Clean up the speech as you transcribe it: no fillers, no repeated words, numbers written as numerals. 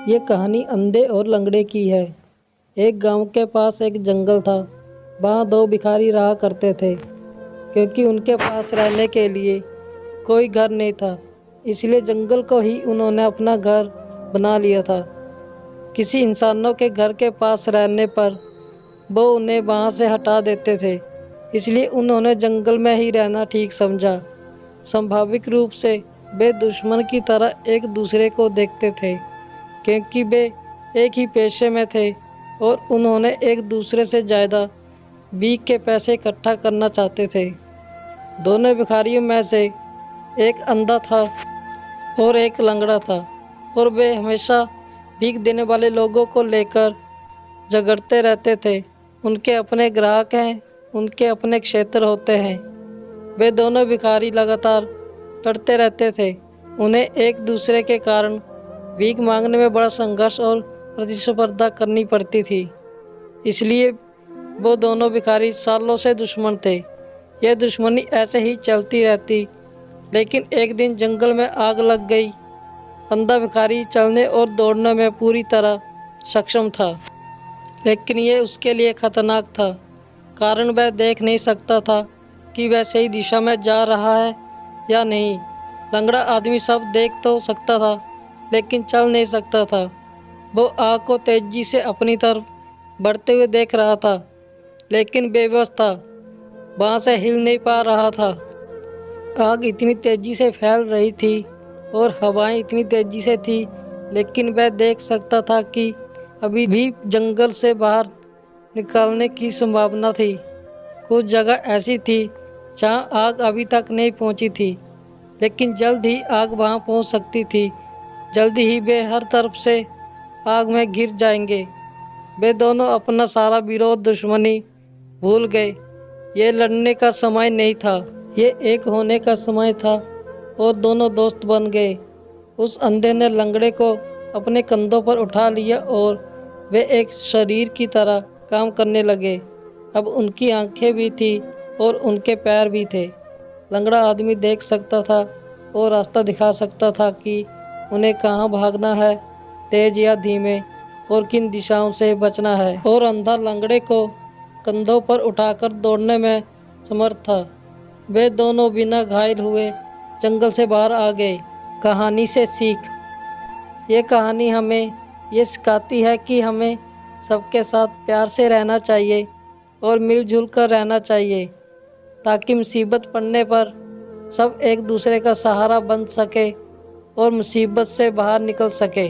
ये कहानी अंधे और लंगड़े की है। एक गांव के पास एक जंगल था। वहाँ दो भिखारी रहा करते थे। क्योंकि उनके पास रहने के लिए कोई घर नहीं था, इसलिए जंगल को ही उन्होंने अपना घर बना लिया था। किसी इंसानों के घर के पास रहने पर वो उन्हें वहाँ से हटा देते थे, इसलिए उन्होंने जंगल में ही रहना ठीक समझा। स्वाभाविक रूप से वे दुश्मन की तरह एक दूसरे को देखते थे, क्योंकि वे एक ही पेशे में थे और उन्होंने एक दूसरे से ज़्यादा भीख के पैसे इकट्ठा करना चाहते थे। दोनों भिखारियों में से एक अंधा था और एक लंगड़ा था, और वे हमेशा भीख देने वाले लोगों को लेकर झगड़ते रहते थे। उनके अपने ग्राहक हैं, उनके अपने क्षेत्र होते हैं। वे दोनों भिखारी लगातार लड़ते रहते थे। उन्हें एक दूसरे के कारण भीख मांगने में बड़ा संघर्ष और प्रतिस्पर्धा करनी पड़ती थी, इसलिए वो दोनों भिखारी सालों से दुश्मन थे। यह दुश्मनी ऐसे ही चलती रहती, लेकिन एक दिन जंगल में आग लग गई। अंधा भिखारी चलने और दौड़ने में पूरी तरह सक्षम था, लेकिन ये उसके लिए खतरनाक था, कारण वह देख नहीं सकता था कि वह सही दिशा में जा रहा है या नहीं। लंगड़ा आदमी सब देख तो सकता था, लेकिन चल नहीं सकता था। वो आग को तेजी से अपनी तरफ बढ़ते हुए देख रहा था, लेकिन बेबस था, वहाँ से हिल नहीं पा रहा था। आग इतनी तेजी से फैल रही थी और हवाएं इतनी तेजी से थी, लेकिन वह देख सकता था कि अभी भी जंगल से बाहर निकलने की संभावना थी। कुछ जगह ऐसी थी जहाँ आग अभी तक नहीं पहुँची थी, लेकिन जल्द ही आग वहाँ पहुँच सकती थी। जल्दी ही वे हर तरफ से आग में गिर जाएंगे। वे दोनों अपना सारा विरोध दुश्मनी भूल गए। ये लड़ने का समय नहीं था, ये एक होने का समय था, और दोनों दोस्त बन गए। उस अंधे ने लंगड़े को अपने कंधों पर उठा लिया और वे एक शरीर की तरह काम करने लगे। अब उनकी आंखें भी थी और उनके पैर भी थे। लंगड़ा आदमी देख सकता था और रास्ता दिखा सकता था कि उन्हें कहाँ भागना है, तेज या धीमे, और किन दिशाओं से बचना है। और अंधा लंगड़े को कंधों पर उठाकर दौड़ने में समर्थ था। वे दोनों बिना घायल हुए जंगल से बाहर आ गए। कहानी से सीख। ये कहानी हमें ये सिखाती है कि हमें सबके साथ प्यार से रहना चाहिए और मिलजुल कर रहना चाहिए, ताकि मुसीबत पड़ने पर सब एक दूसरे का सहारा बन सके और मुसीबत से बाहर निकल सके।